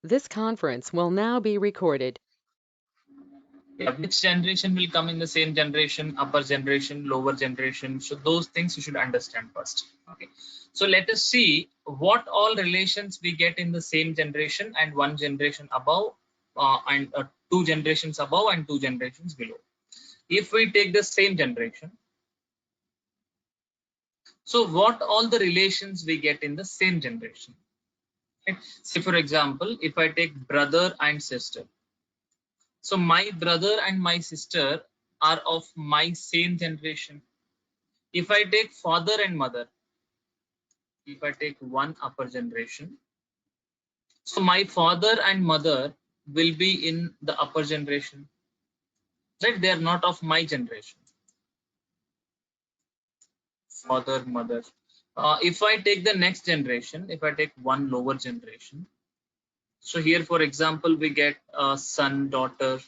This conference will now be recorded. Yeah, which generation will come in the same generation, upper generation, lower generation. So those things you should understand first. Okay. So let us see what all relations we get in the same generation and one generation above and two generations above and two generations below. If we take the same generation, so what all the relations we get in the same generation? Right? Say for example, if I take brother and sister. So my brother and my sister are of my same generation. If I take father and mother, if I take one upper generation, so my father and mother will be in the upper generation, right? They are not of my generation. Father, mother. If I take the next generation, if I take one lower generation, so here, for example, we get son, daughter,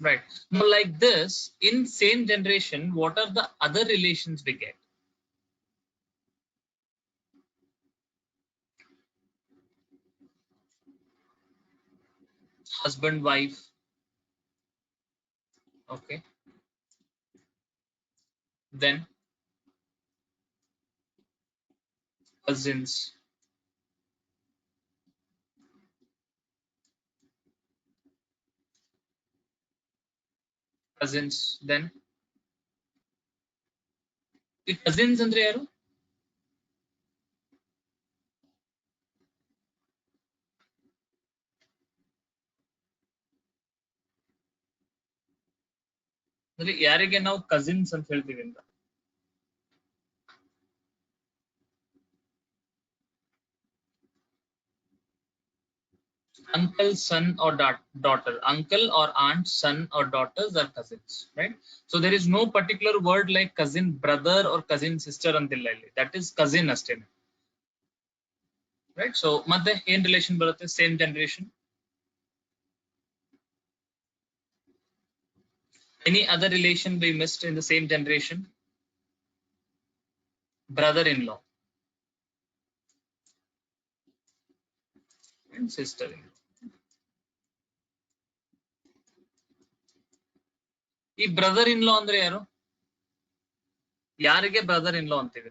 right? Now, like this, in same generation, what are the other relations we get? Husband, wife, okay. Then cousins, then ಈ cousins ಅಂದ್ರೆ ಯಾರು? ಅಂದ್ರೆ ಯಾರಿಗೆ ನಾವು cousins ಅಂತ ಹೇಳ್ತೀವಿ ಅಂತ? Uncle, son or daughter. Uncle or aunt, son or daughters are cousins, right? So there is no particular word like cousin brother or cousin sister ಅಂತಿಲ್ಲ ಇಲ್ಲಿ. That is cousin ಅಷ್ಟೇನೆ, right? So ಮತ್ತೆ ಏನ್ relation ಬರುತ್ತೆ? Same generation. Any other relation we missed in the same generation? Brother-in-law and sister-in-law. ಈ brother in ಲಾ ಅಂದ್ರೆ ಯಾರು? ಯಾರಿಗೆ ಬ್ರದರ್ ಇನ್ ಲಾ ಅಂತೀವಿ?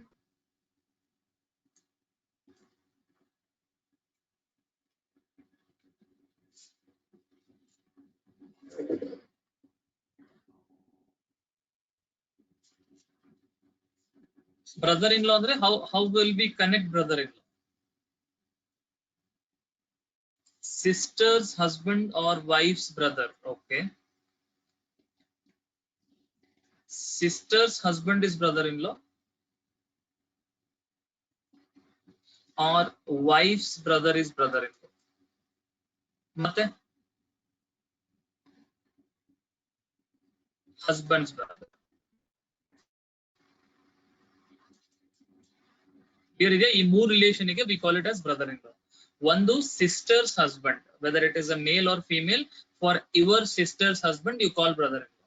ಬ್ರದರ್ ಇನ್ ಲಾ ಅಂದ್ರೆ how will we connect brother in law? Sister's husband or wife's brother, okay. Sister's husband is brother-in-law or wife's brother is brother-in-law. ಮತ್ತೆ husband's brother. Here ಇದೆ ಈ ಮೂರು relation ಗೆ we call it as brother-in-law. ಒಂದು sister's husband, whether it is a male or female, for your sister's husband you call brother-in-law.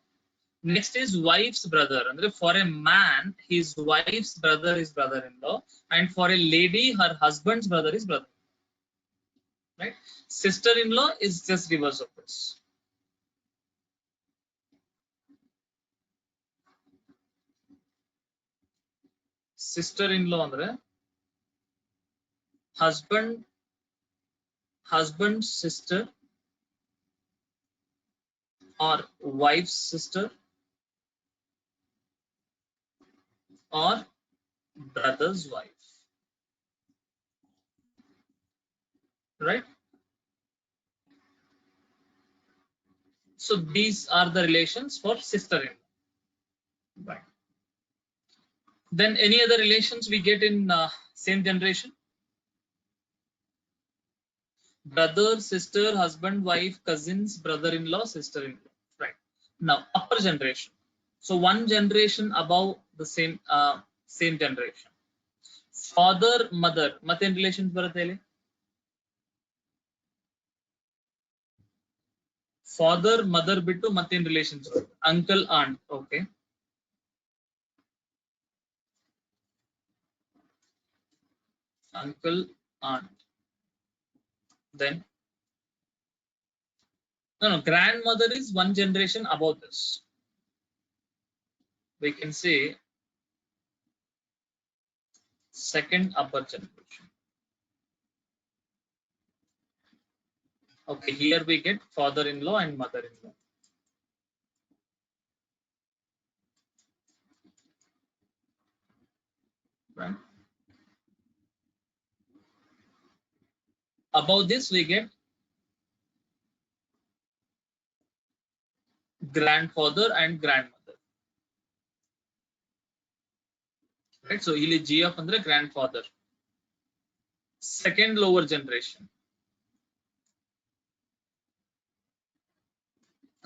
Next is wife's brother. Andre for a man, his wife's brother is brother-in-law, and for a lady, her husband's brother is brother. Right? Sister-in-law is just reverse of this. Sister-in-law andre husband's sister or wife's sister or brother's wife, right? So these are the relations for sister-in-law, right? Then any other relations we get in same generation? Brother, sister, husband, wife, cousins, brother-in-law, sister-in-law, right? Now upper generation, so one generation above the same generation. Father, mother, ಮತ್ತೇನ್ relations ಬರುತ್ತೆ ಇಲ್ಲಿ? Father, mother ಬಿಟ್ಟು ಮತ್ತೇನ್ relations ಬರುತ್ತೆ? Uncle, aunt, okay. uncle, aunt. Then no, grandmother is one generation above this. We can say second upper generation. Okay, here we get father-in-law and mother-in-law. Right. Above this we get grandfather and grandmother. Right. So ಇಲ್ಲಿ GF ಅಂದ್ರೆ grandfather. Second lower generation.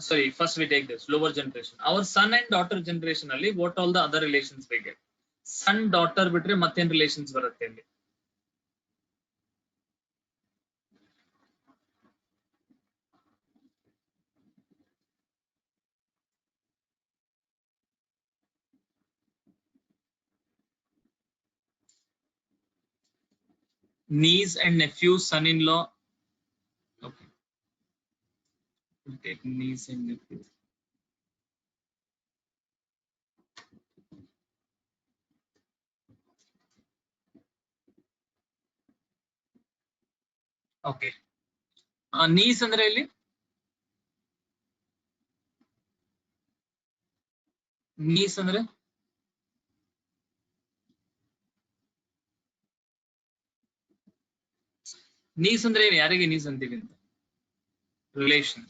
Sorry, first we take this lower generation. Our son and daughter generation ಅಲ್ಲಿ what all the other relations we get? Son daughter ಬಿಟ್ರೆ ಮತ್ತೇನ್ relations ಬರುತ್ತೆ ಇಲ್ಲಿ? Niece and nephew, son-in-law. Okay. We'll take niece and nephew. Okay. Niece ಅಂದ್ರೆ ಇಲ್ಲಿ niece ಅಂದ್ರೆ niece ಅಂದ್ರೆ ಯಾರಿಗೆ niece ಅಂತೀವಿ ಅಂತ relation.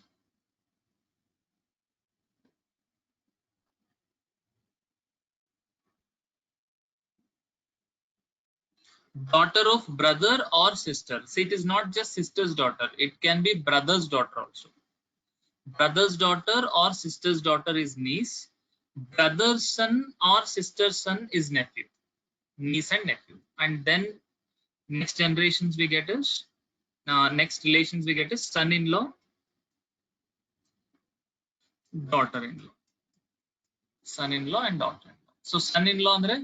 Daughter of brother or sister. See, it is not just sister's daughter, it can be brother's daughter also. Brother's daughter or sister's daughter is niece. Brother's son or sister's son is nephew. Niece and nephew. And then next generations we get is next relations we get is son-in-law, daughter-in-law. Son-in-law and daughter-in-law. So son-in-law andre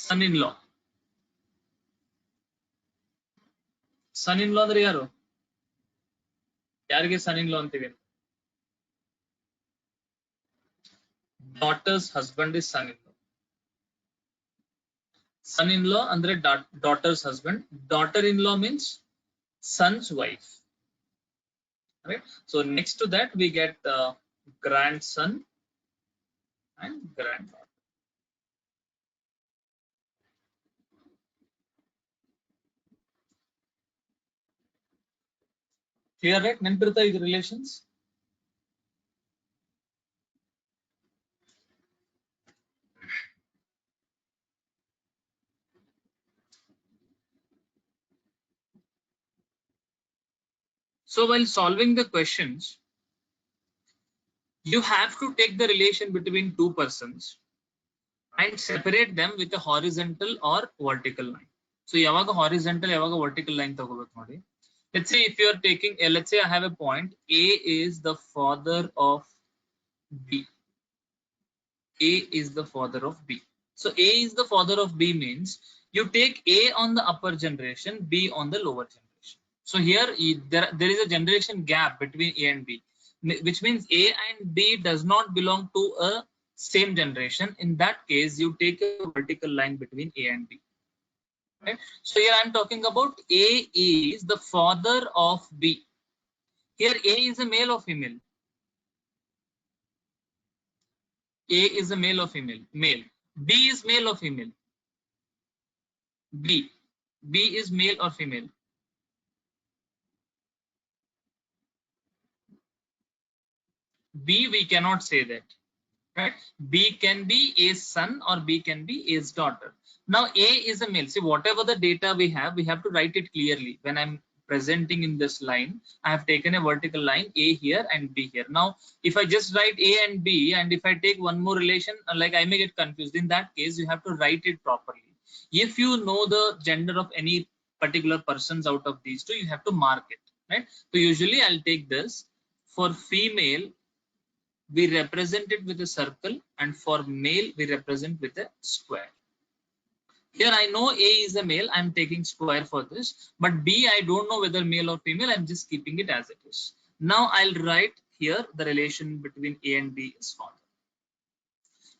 son-in-law. Son-in-law ಅಂದ್ರೆ ಯಾರು? ಯಾರಿಗೆ son-in-law ಅಂತೀವಿ? Daughter's husband is son-in-law. Son-in-law andre daughter's husband. Daughter-in-law means son's wife. Right. So next to that we get grandson and granddaughter. Clear, right? Nenpirta is relations. So while solving the questions, you have to take the relation between two persons and separate them with a horizontal or vertical line. So yavaga horizontal, yavaga vertical line ತಗೋಬೇಕು ನೋಡಿ. Let's say if you are taking, let's say I have a point, A is the father of B. A is the father of B. So A is the father of B means you take A on the upper generation, B on the lower generation. So here there is a generation gap between A and B, which means A and B does not belong to a same generation. In that case, you take a vertical line between A and B. Right? So here I am talking about A is the father of B. Here A is a male or female? A is a male or female? Male. B is male or female? B. B is male or female? B, we cannot say that. Right? B can be A's son or B can be A's daughter. Now A is a male. See, whatever the data we have to write it clearly. When I'm presenting in this line, I have taken a vertical line A here and B here. Now, if I just write A and B, and if I take one more relation, like I may get confused. In that case, you have to write it properly. If you know the gender of any particular persons out of these two, you have to mark it. Right? So usually I'll take this for female. we represent it with a circle, and for male, we represent with a square. Here I know A is a male, I'm taking square for this, but B, I don't know whether male or female, I'm just keeping it as it is. Now I'll write here the relation between A and B is father.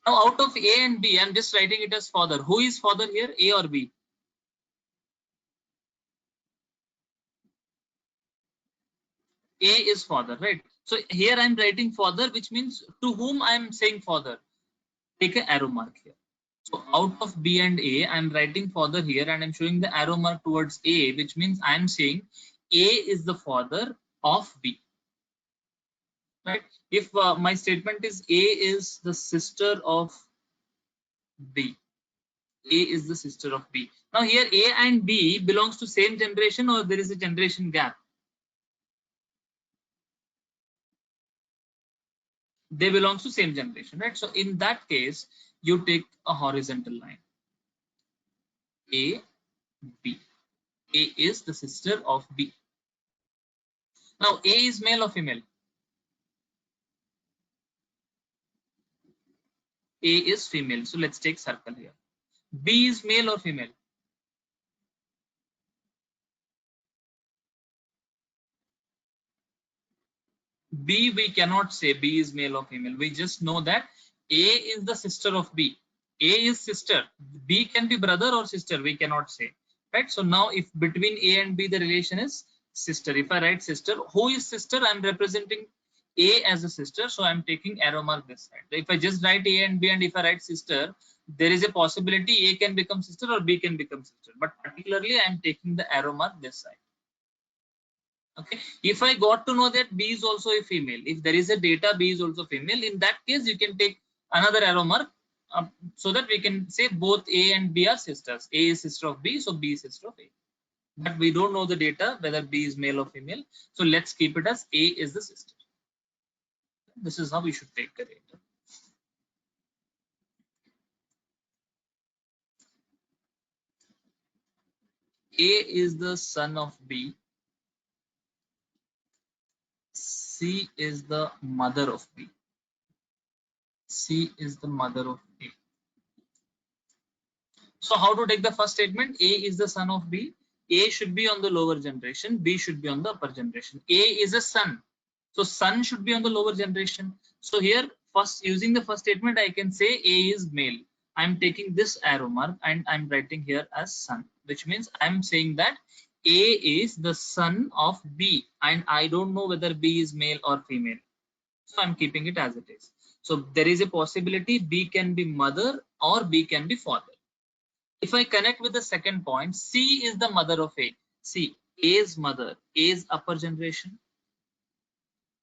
Now out of A and B, I'm just writing it as father. Who is father here, A or B? A is father, right? So here I'm writing father, which means to whom I'm saying father. Take an arrow mark here. So out of B and A, I'm writing father here and I'm showing the arrow mark towards A, which means I'm saying A is the father of B. Right? If my statement is A is the sister of B, A is the sister of B. Now here A and B belongs to same generation, or there is a generation gap? They belong to same generation, right? So in that case, you take a horizontal line. A, B. A is the sister of B. Now A is male or female? A is female. So let's take circle here. B is male or female? B, we cannot say B is male or female. We just know that A is the sister of B. A is sister. B can be brother or sister. We cannot say. Right. So now if between A and B the relation is sister. If I write sister, who is sister? I'm representing A as a sister. So I'm taking arrow mark this side. If I just write A and B and if I write sister, there is a possibility A can become sister or B can become sister. But particularly I'm taking the arrow mark this side. Okay, if I got to know that B is also a female, if there is a data B is also female, in that case you can take another arrow mark so that we can say both A and B are sisters. A is sister of B, so B is sister of A. But we don't know the data whether B is male or female, so let's keep it as A is the sister. This is how we should take the data. A is the son of B. C is the mother of B. C is the mother of A. So how to take the first statement? A is the son of B. A should be on the lower generation. B should be on the upper generation. A is a son. So son should be on the lower generation. So here first using the first statement, I can say A is male. I'm taking this arrow mark and I'm writing here as son, which means I'm saying that A is the son of B and I don't know whether B is male or female. So I'm keeping it as it is. So there is a possibility B can be mother or B can be father. If I connect with the second point, C is the mother of A. See, A's mother, A's upper generation.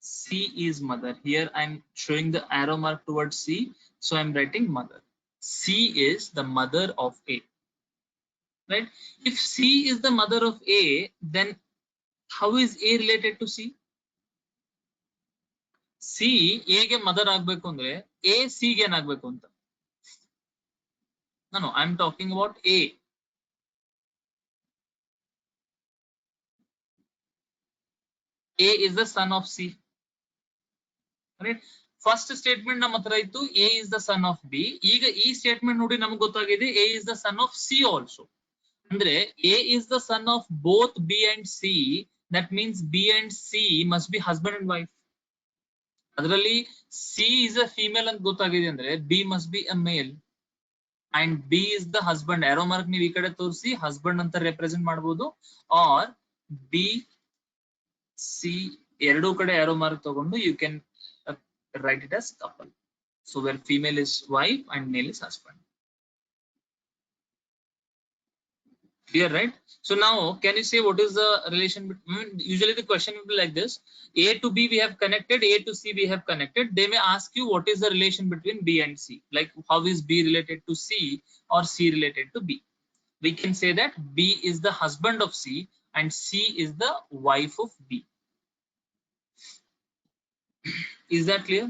C is mother. Here I'm showing the arrow mark towards C. So I'm writing mother. C is the mother of A. Right? If C is the mother of A, then how is A related to C? C A ge mother agbeku andre A C ge agbeku anta. No, I'm talking about A. A is the son of C. Right? First statement ನಮ್ಮ ಹತ್ರ ಇತ್ತು A is the son of B. ಈಗ ಈ statement ನೋಡಿ ನಮಗೆ ಗೊತ್ತಾಗಿದೆ A is the son of C also. ಅಂದ್ರೆ A is the son of both B and C. That means B and C must be husband and wife. ಅದರಲ್ಲಿ C is a female ಅಂತ ಗೊತ್ತಾಗಿದೆ ಅಂದ್ರೆ B must be a male and B is the husband. arrow mark ನೀವು ಈ ಕಡೆ ತೋರಿಸಿ husband ಅಂತ represent ಮಾಡಬಹುದು or B C ಎರಡೂ ಕಡೆ arrow mark ತಗೊಂಡು you can write it as couple. So where female is wife and male is husband. Clear, right? So now can you say what is the relation between, usually the question will be like this: A to B we have connected, A to C we have connected. They may ask you what is the relation between B and C, like how is B related to C or C related to B. We can say that B is the husband of C and C is the wife of B. Is that clear?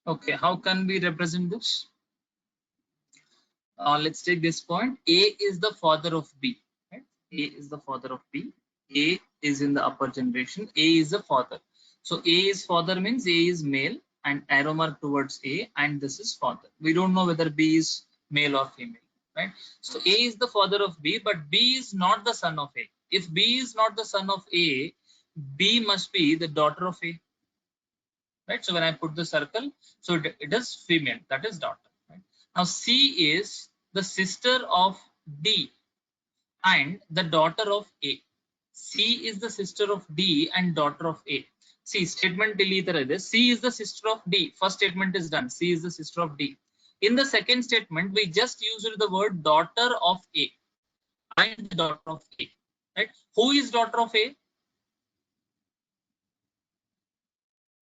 Okay, how can we represent this? Let's take this point. A is the father of B. Right? A is the father of B. A is in the upper generation. A is the father. So A is father means A is male and arrow mark towards A, and this is father. We don't know whether B is male or female. Right? So A is the father of B, but B is not the son of A. If B is not the son of A, B must be the daughter of A. Right? So when I put the circle, so it is female, that is daughter. Right? Now C is the sister of D and the daughter of A. C is the sister of D and daughter of A. See, statement deleted is C is the sister of D. First statement is done. C is the sister of D. In the second statement, we just used the word daughter of A and the daughter of A. Right? Who is daughter of A?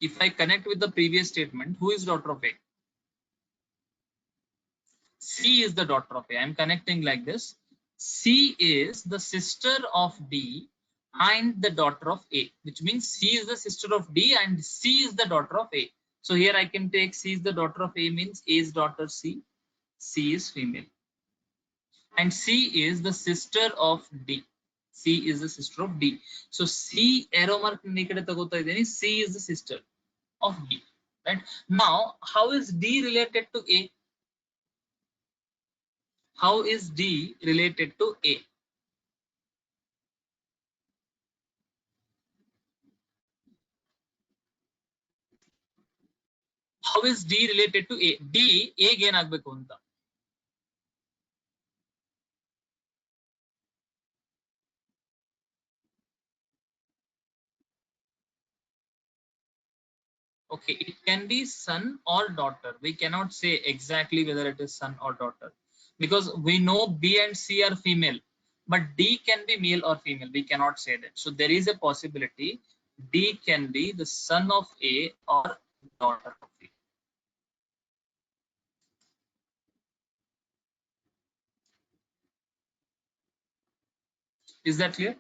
If I connect with the previous statement, who is daughter of A? C is the daughter of A. I'm connecting like this. C is the sister of D and the daughter of A, which means C is the sister of D and C is the daughter of A. So here I can take C is the daughter of A means A's daughter C. C is female. And C is the sister of D. C is the sister of D. So C arrow mark C is the sister of D. Right? Now, how is D related to A? How is D related to A? How is D related to A? D A gain ಆಗಬೇಕು ಅಂತ. Okay, it can be son or daughter. We cannot say exactly whether it is son or daughter because we know B and C are female, but D can be male or female. We cannot say that. So there is a possibility D can be the son of A or daughter of A. Is that clear?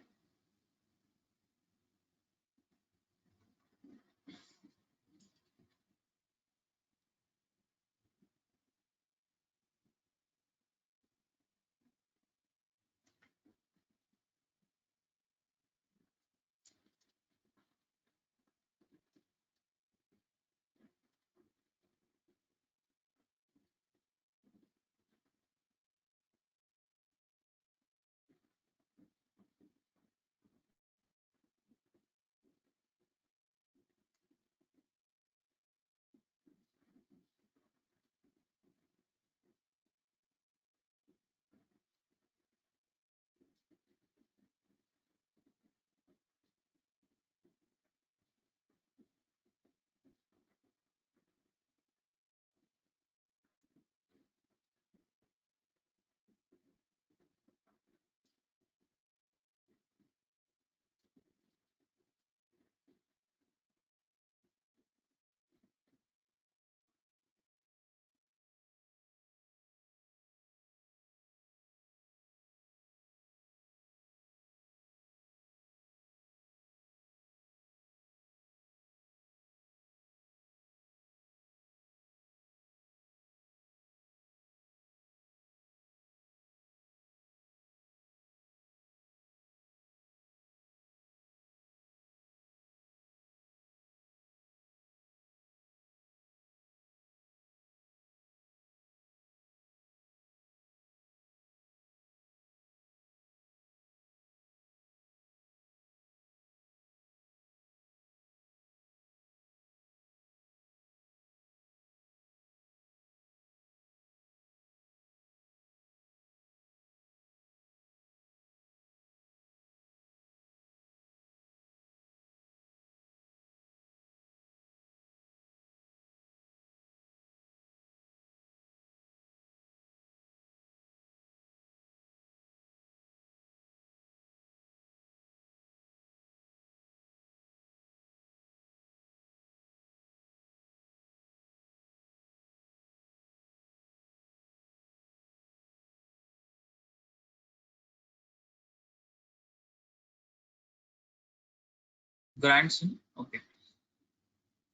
Grandson. Okay.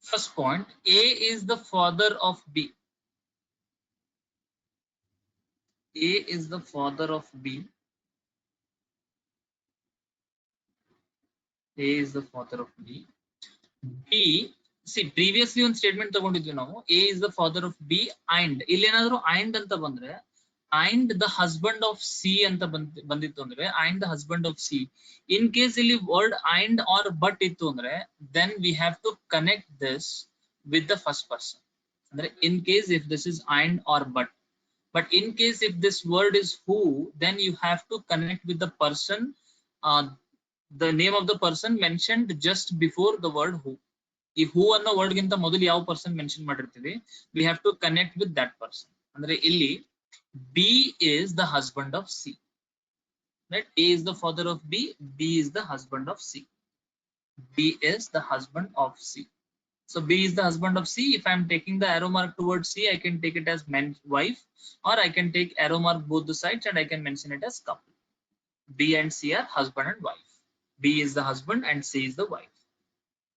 First point, A is the father of B. A is the father of B. A is the father of B. B, see previously ಒಂದು statement ತಗೊಂಡಿದ್ವಿ ನಾವು, A is the father of B and ಇಲ್ಲಿ ಏನಾದ್ರು and ಅಂತ ಬಂದ್ರೆ and the husband of C ಅಂತ ಬಂದಿತ್ತು ಅಂದ್ರೆ and the husband of C. In case ಇಲ್ಲಿ word and or but ಇತ್ತು ಅಂದ್ರೆ then we have to connect this with the first person. ಅಂದ್ರೆ in case if this is and or but in case if this word is who, then you have to connect with the person, uh, the name of the person mentioned just before the word who. ಈ ಹೂ ಅನ್ನೋ word ಗಿಂತ ಮೊದಲು ಯಾವ person mention ಮಾಡಿರ್ತೀವಿ, we have to connect with that person. ಅಂದ್ರೆ ಇಲ್ಲಿ B is the husband of C, right? A is the father of B, B is the husband of C. B is the husband of C. So B is the husband of C. If I am taking the arrow mark towards C, I can take it as wife, or I can take arrow mark both the sides and I can mention it as couple. B and C are husband and wife. B is the husband and C is the wife.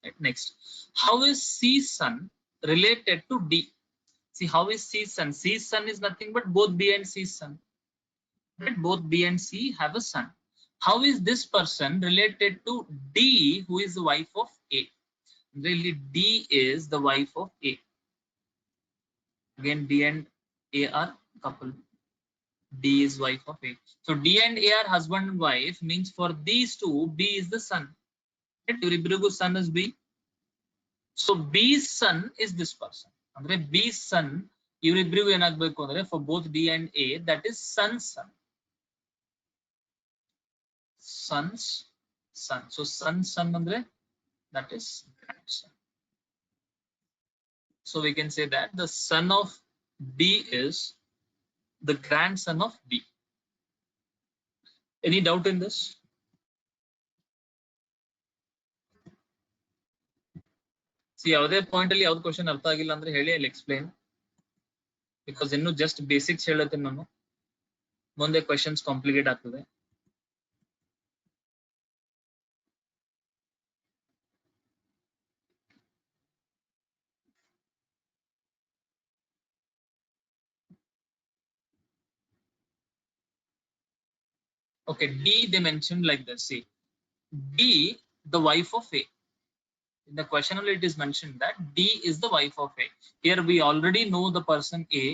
Right, next, how is C's son related to D? See, how is C's son? C's son is nothing but both B and C's son. Right? Both B and C have a son. How is this person related to D, who is the wife of A? Really, D is the wife of A. Again, D and A are couple. D is wife of A. So D and A are husband and wife, means for these two, B is the son. Right? Your son is B. So B's son is this person. Andre B's son, ಇವರಿಬ್ಬರಿಗೂ ಏನಾಗಬೇಕು ಅಂದ್ರೆ for both D and A, that is son's son. Son's son. So son's son andre that is grandson. So we can say that the son of B is the grandson of B. Any doubt in this? See, ಯಾವುದೇ point ಅಲ್ಲಿ ಯಾವ್ದು question ಅರ್ಥ ಆಗಿಲ್ಲ ಅಂದ್ರೆ ಹೇಳಿ, I explain. Because ಇನ್ನು just basics ಹೇಳತ್ತೀನಿ ನಾನು, ಮುಂದೆ ಕ್ವಶನ್ಸ್ ಕಾಂಪ್ಲಿಕೇಟ್ ಆಗ್ತದೆ. Okay, D they mentioned like this. See, D, the wife of A. In the question only it is mentioned that D is the wife of A. Here we already know the person A.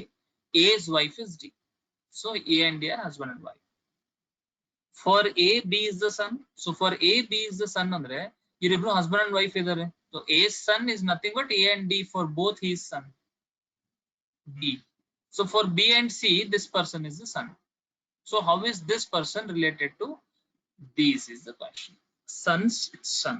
A's wife is D. So A and D are husband and wife. For A, B is the son. So for A, B is the son andre ಇವರಿಬ್ರು husband and wife idare. So A's son is nothing but A and D, for both his son B. So for B and C, this person is the son. So how is this person related to these is the question. Son's son.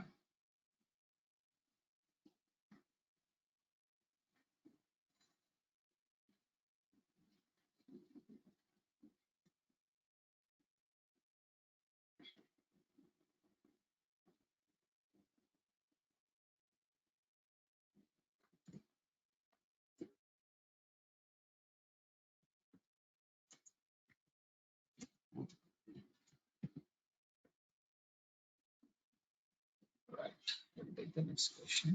Right. We'll take the next question.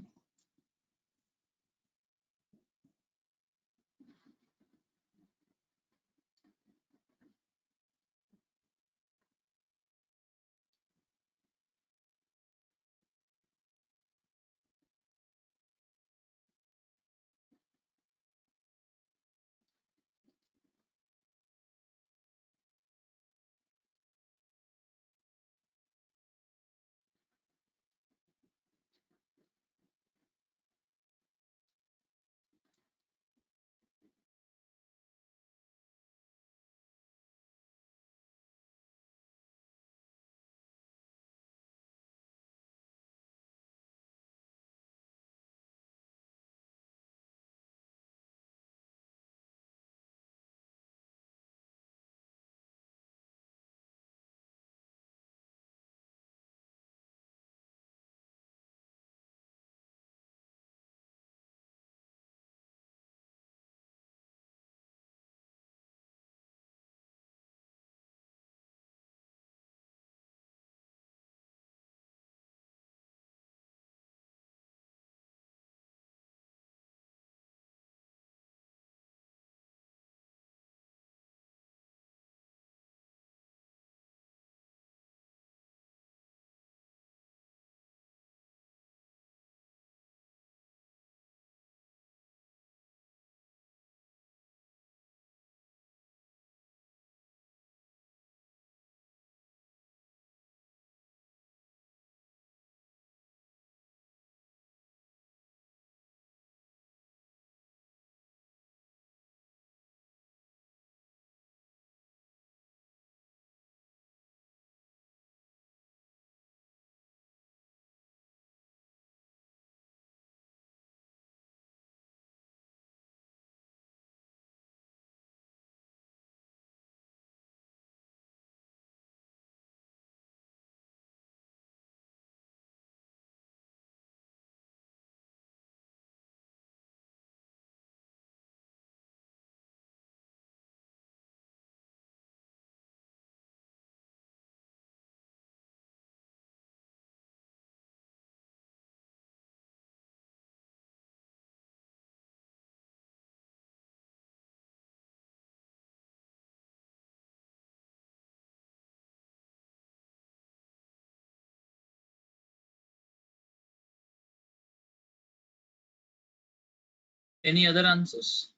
Any other answers?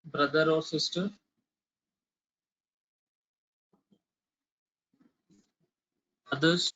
Brother or sister? Others?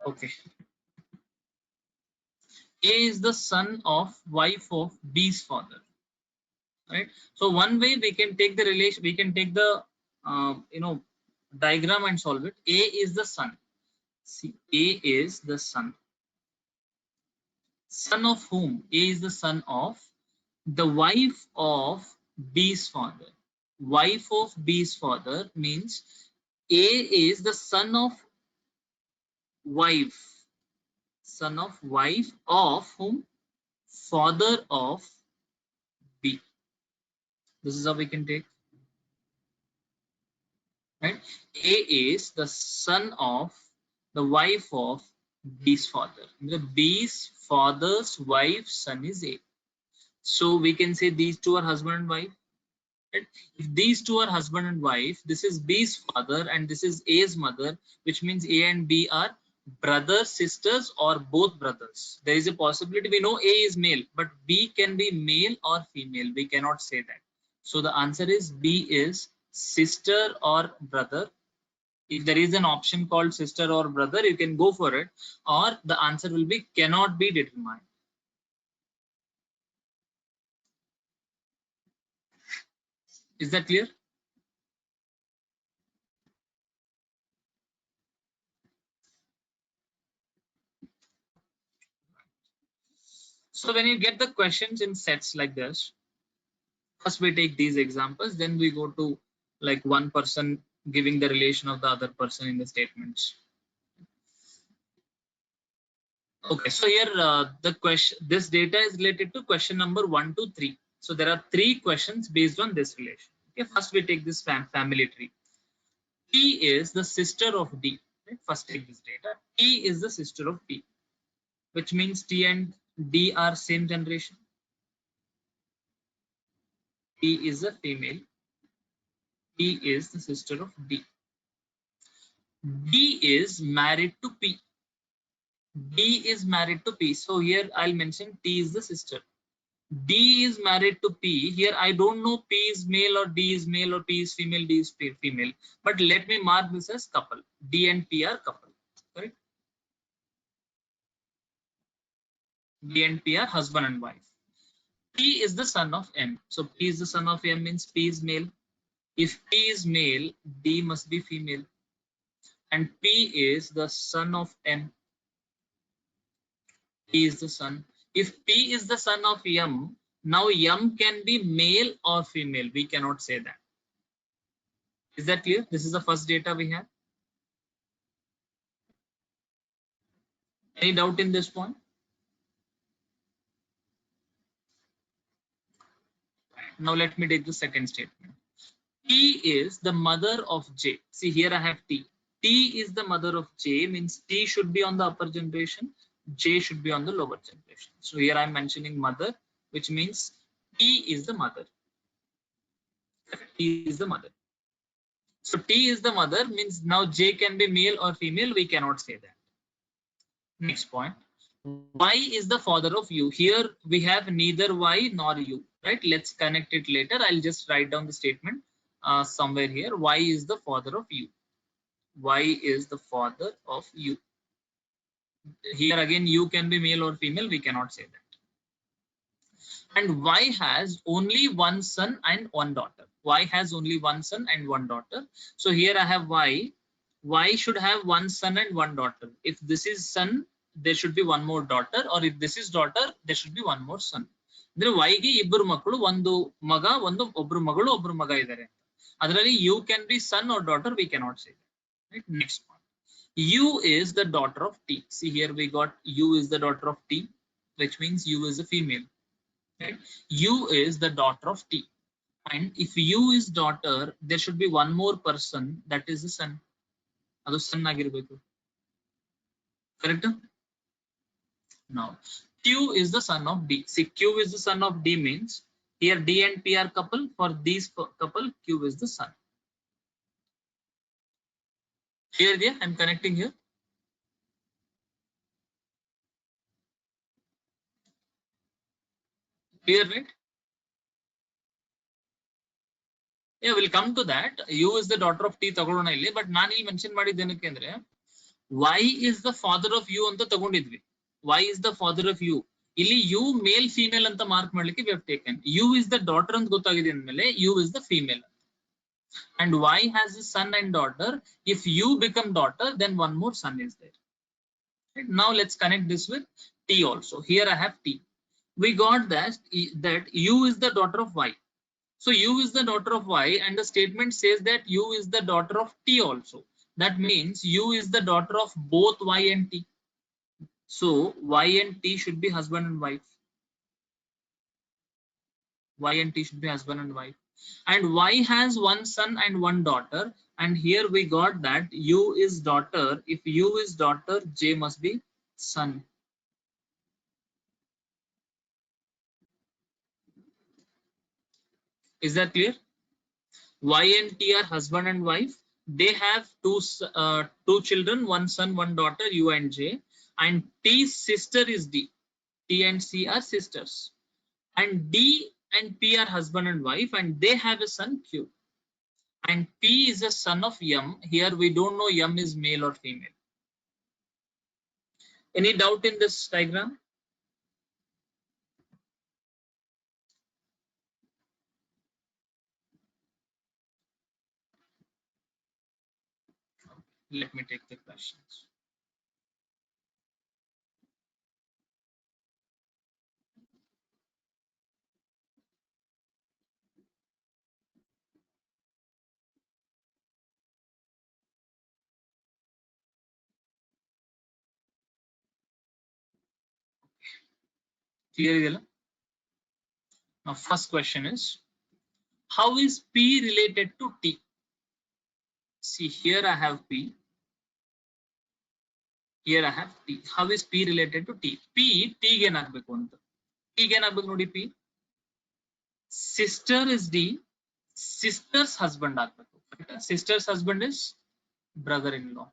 Okay. A is the son of wife of B's father. Right. So one way we can take the relation, we can take the diagram and solve it. A is the son. See, A is the son. Son of whom? A is the son of the wife of B's father. Wife of B's father means A is the son of wife. Son of wife of whom? Father of B. This is how we can take. Right? A is the son of the wife of B's father. The B's father's wife's son is A. So we can say these two are husband and wife. Right? If these two are husband and wife, this is B's father and this is A's mother, which means A and B are brothers, sisters, or both brothers. There is a possibility. We know A is male, but B can be male or female. We cannot say that. So the answer is B is sister or brother. If there is an option called sister or brother, you can go for it, or the answer will be cannot be determined. Is that clear? So when you get the questions in sets like this, first we take these examples, then we go to like one person giving the relation of the other person in the statements. Okay, so here the question, this data is related to question number 1 to 3. So there are 3 questions based on this relation. Okay, first we take this family tree. T is the sister of D. Right? First take this data. T is the sister of P, which means T and D are same generation. T is a female. T is the sister of D. D is married to P. D is married to P. So here I'll mention T is the sister. D is married to P. Here I don't know P is male or D is male or P is female, D is female. But let me mark this as couple. D and P are couple. Correct? D and P are husband and wife. P is the son of M. So P is the son of M means P is male. If P is male, D must be female. And P is the son of M. P is the son. If P is the son of M, now M can be male or female. We cannot say that. Is that clear? This is the first data we have. Any doubt in this point? Now let me take the second statement. T is the mother of J. See, here I have T. T is the mother of J, means T should be on the upper generation, J should be on the lower generation. So here I'm mentioning mother, which means T is the mother. T is the mother. So T is the mother means now J can be male or female. We cannot say that. Next point. Y is the father of U. Here we have neither Y nor U, right? Let's connect it later. I'll just write down the statement somewhere here. Y is the father of U. Y is the father of U. Here again, U can be male or female. We cannot say that. And Y has only one son and one daughter. Y has only one son and one daughter. So here I have Y. Y should have one son and one daughter. If this is son, there should be one more daughter, or if this is daughter, there should be one more son. ಅಂದ್ರೆ Y ಗೆ ಇಬ್ಬರು ಮಕ್ಕಳು, ಒಂದು ಮಗ, ಒಬ್ರು ಮಗಳು, ಒಬ್ರು ಮಗ ಇದ್ದಾರೆ. ಅದರಲ್ಲಿ U can be son or daughter, we cannot say that. Right? Next one. U is the daughter of T. See, here we got U is the daughter of T, which means U is a female. Right? U is the daughter of T. And if U is daughter, there should be one more person, that is the son. ಅದು ಸನ್ ಆಗಿರಬೇಕು. Correct? Now, Q is the son of D. See, Q is the son of D means here D and P are couple. For these couple, Q is the son. Clear there? I'm connecting here. Clear, right? Yeah, we'll come to that. U is the daughter of T ತಗೊಳ್ಳೋಣ ಇಲ್ಲಿ, but ನಾನು ಇಲ್ಲಿ mention ಮಾಡಿದ್ದೇನಕ್ಕೆ ಅಂದ್ರೆ Y is the father of U ಅಂತ ತಗೊಂಡಿದ್ವಿ. Y is the father of U. ಇಲ್ಲಿ U male female ಅಂತ mark ಮಾಡ್ಲಿಕ್ಕೆ we have taken. U is the daughter ಅಂತ ಗೊತ್ತಾಗಿದೆ ಅಂದ್ಮೇಲೆ U is the female. And Y has a son and daughter. If U become daughter, then one more son is there. Right? Now let's connect this with T also. Here I have T. We got that U is the daughter of Y. So U is the daughter of Y, and the statement says that U is the daughter of T also. That means U is the daughter of both Y and T. So Y and T should be husband and wife. Y and T should be husband and wife. And Y has one son and one daughter. And here we got that U is daughter. If U is daughter, J must be son. Is that clear? Y and T are husband and wife. They have two children, one son, one daughter, U and J. And T's sister is D. T and C are sisters. And D and P are husband and wife, and they have a son Q. And P is a son of M. Here we don't know M is male or female. Any doubt in this diagram? Let me take the questions. Clear? Now, first question is, how is P related to T? See, here I have P. Here I have T. How is P related to T? P, T ಗೆ ಏನಾಗಬೇಕು ಅಂತ. T ಗೆ ಏನಾಗಬೇಕು ನೋಡಿ P. Sister is D. Sister's husband ಆಗಬೇಕು. Sister's husband is brother-in-law.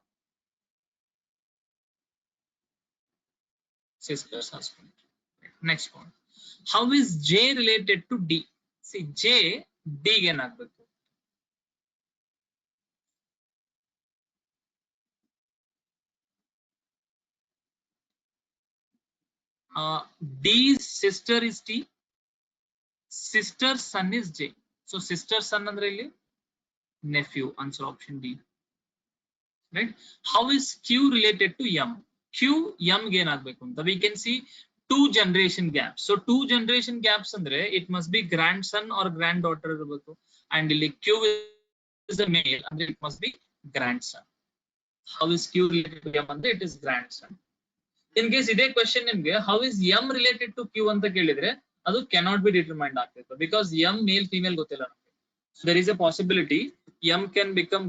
Sister's husband. Next one. How is J related to D? See, J, D ಗೆ ಏನಾಗಬೇಕು. D's sister is T. Sister's son is J. So sister's son ಅಂದ್ರೆ ಇಲ್ಲಿ nephew. Answer option D. Right? How is Q related to M? Q M ಗೆ ಏನಾಗಬೇಕು ಅಂತ. We can see two generation gaps. So two generation gaps ಅಂದ್ರೆ it must be grandson or granddaughter ಇರಬೇಕು. And ಇಲ್ಲಿ Q is a male ಅಂದ್ರೆ it must be grandson. How is Q related to M ಅಂದ್ರೆ it is grandson. In case ಇದೇ question ನಿಮ್ಗೆ how is M related to Q ಅಂತ ಕೇಳಿದ್ರೆ ಅದು cannot be determined ಆಗ್ತಿತ್ತು ಬಿಕಾಸ್ ಎಂ ಮೇಲ್ ಫಿಮೇಲ್ ಗೊತ್ತಿಲ್ಲ ನಮಗೆ. There is a possibility M can become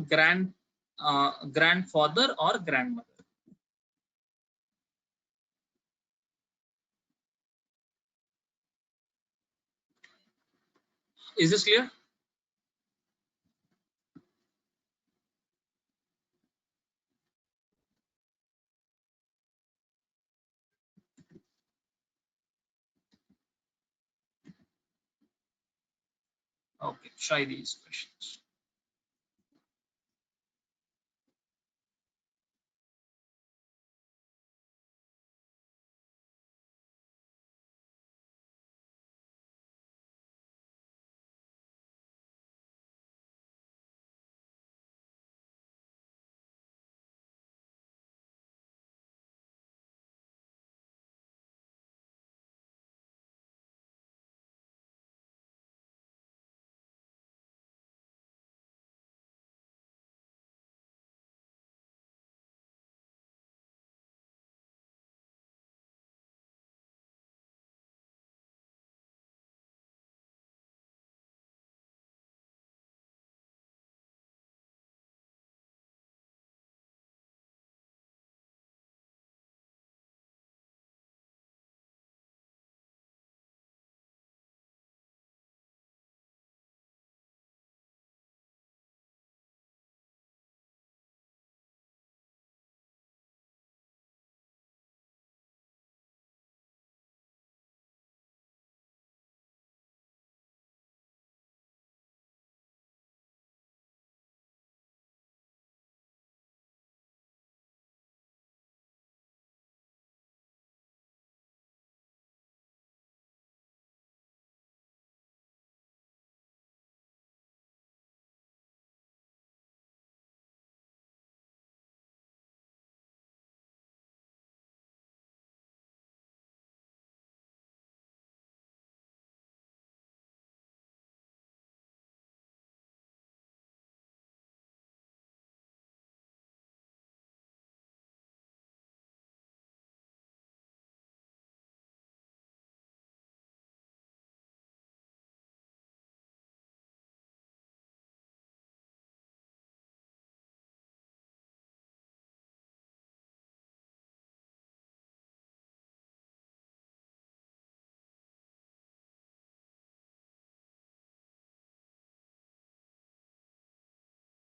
grandfather or grandmother. Is this clear? Okay, try these questions.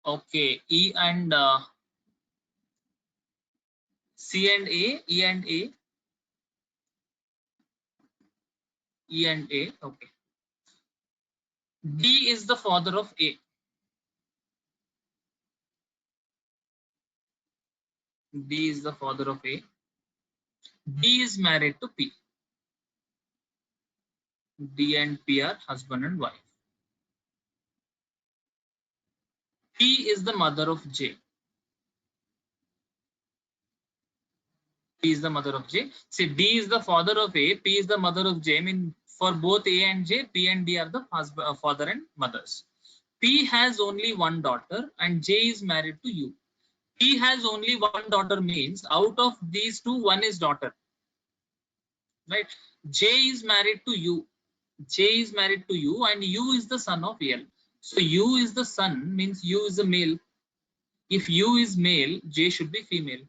Okay, E and C and A, E and A, E and A. Okay. D is the father of A. D is the father of A. D is married to P. D and P are husband and wife. P is the mother of J. P is the mother of J. See, D is the father of A, P is the mother of J. I mean, for both A and J, P and D are the husband, father and mothers. P has only one daughter and J is married to U. P has only one daughter means out of these two, one is daughter. Right? J is married to U. J is married to U and U is the son of L. So U is the son means U is a male. If U is male, J should be female.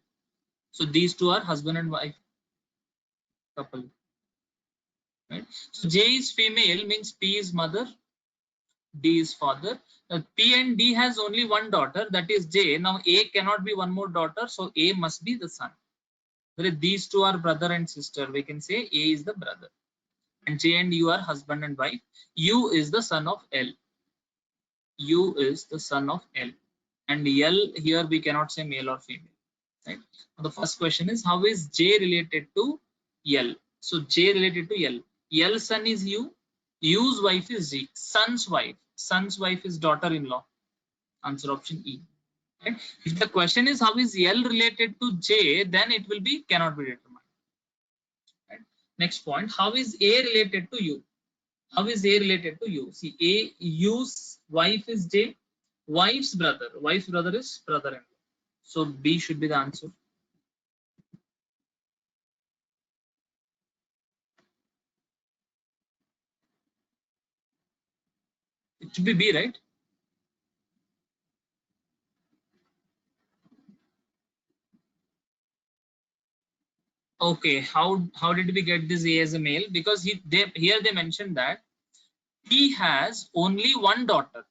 So these two are husband and wife couple. Right? So J is female means P is mother, D is father. P and D has only one daughter, that is J. Now A cannot be one more daughter, so A must be the son. Whereas these two are brother and sister, we can say A is the brother. And J and U are husband and wife. U is the son of L. U is the son of L. And L here we cannot say male or female. Right? The first question is how is J related to L? So J related to L. L son is U. U's wife is G. Son's wife. Son's wife is daughter-in-law. Answer option E. Right? If the question is how is L related to J, then it will be cannot be determined. Right? Next point, how is A related to U? How is A related to U? See, A, U's wife is J. Wife's brother is brother-in-law. So B should be the answer. It should be B, right? Okay, how did we get this A as a male? Because here they mentioned that he has only one daughter.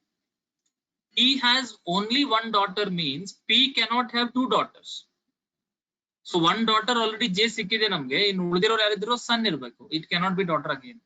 He has only one daughter means P cannot have two daughters. So one daughter already J ಸಿಕ್ಕಿದೆ ನಮಗೆ, ಇನ್ನು ಉಳಿದಿರೋರು ಯಾರಿದ್ರು son ಇರಬೇಕು. It cannot be daughter again.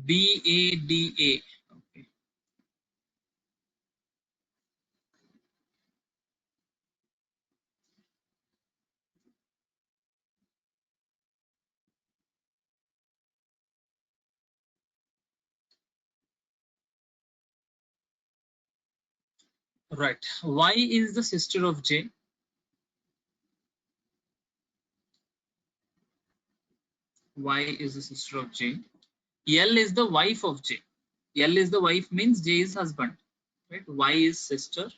BADA. Okay. Right. Y is the sister of J. Y is the sister of J. L is the wife of J. L is the wife means J is husband. Right. Y is sister.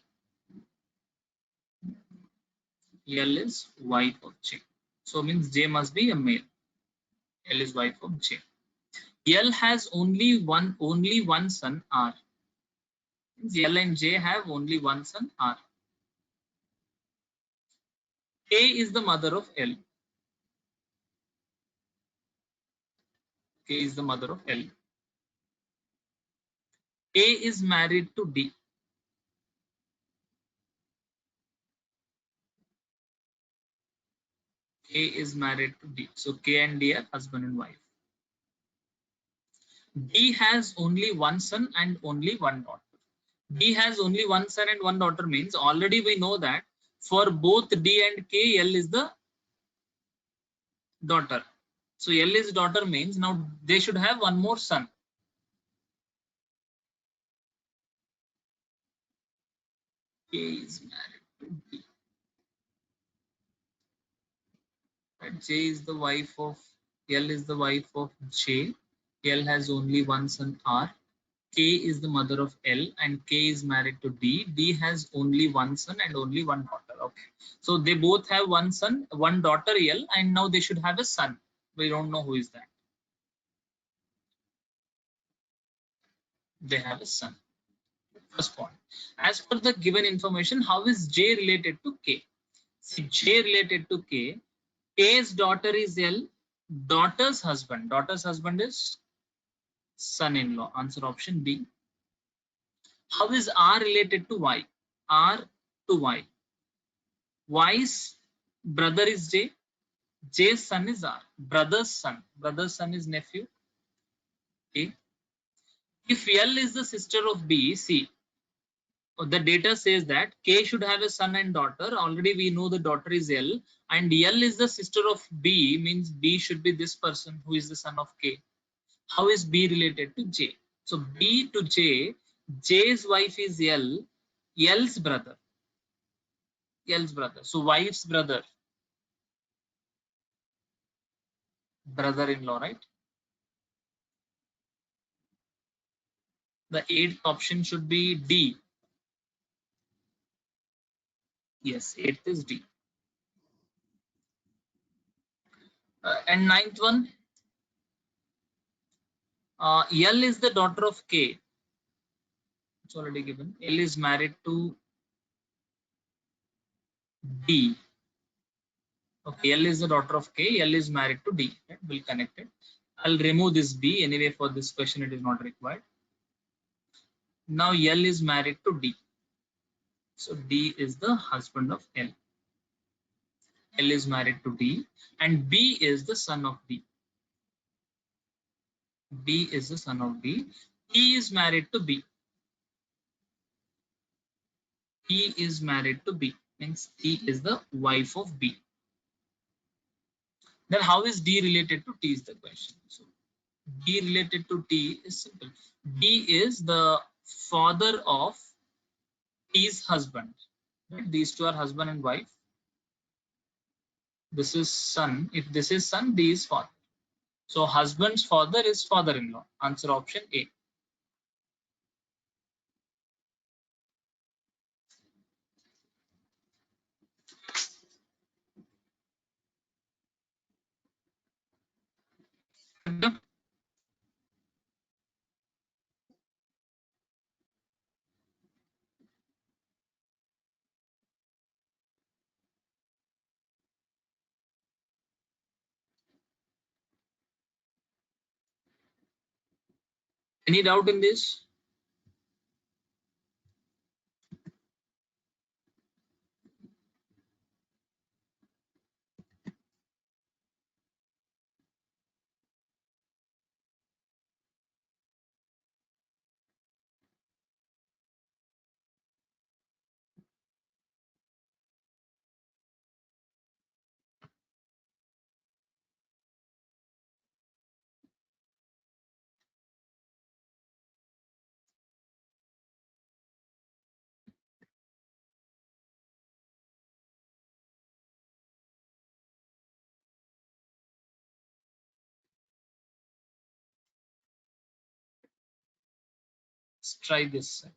L is wife of J. So means J must be a male. L is wife of J. L has only one son R. Means L and J have only one son R. K is the mother of L. K is the mother of L. A is married to D. K is married to D. So K and D are husband and wife. D has only one son and only one daughter. D has only one son and one daughter means already we know that for both D and K, L is the daughter. So L is daughter means now they should have one more son. K is married to D. Right? J is the wife of L is the wife of J. L has only one son R. K is the mother of L and K is married to D. D has only one son and only one daughter. Okay. So they both have one son, one daughter L, and now they should have a son. We don't know who is that. They have a son. First point. As per the given information, how is J related to K? See, J related to K. K's daughter is L. Daughter's husband. Daughter's husband is son-in-law. Answer option B. How is R related to Y? R to Y. Y's brother is J. J's son is R. Brother's son. Brother's son is nephew. Okay. If L is the sister of B, see, the data says that K should have a son and daughter. Already we know the daughter is L. And L is the sister of B, means B should be this person who is the son of K. How is B related to J? So B to J, J's wife is L, L's brother. L's brother. So wife's brother. Brother-in-law, right? The eighth option should be D. Yes, eighth is D. And ninth one, L is the daughter of K. It's already given. L is married to D. Okay, L is the daughter of K. L is married to D. Right? We'll connect it. I'll remove this B. Anyway, for this question, it is not required. Now L is married to D. So D is the husband of L. L is married to D. And B is the son of D. B is the son of D. E is married to B. E is married to B. Means E is the wife of B. Then how is D related to T is the question. So D related to T is simple. D is the father of T's husband. Right? These two are husband and wife. This is son. If this is son, D is father. So husband's father is father-in-law. Answer option A. Any doubt in this? Let's try this set.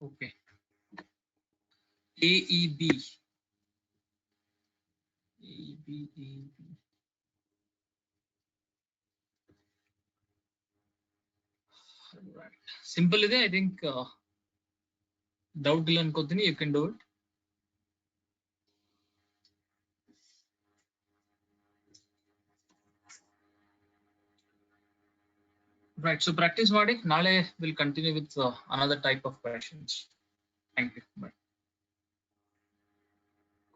Okay. AEB. AEB. Right. Simple ಇದೆ. I think doubt ಇಲ್ಲ ಅನ್ಕೋತೀನಿ. You can do it. Right. So practice ಮಾಡಿ. ನಾಳೆ we'll continue with another type of questions. Thank you. Bye.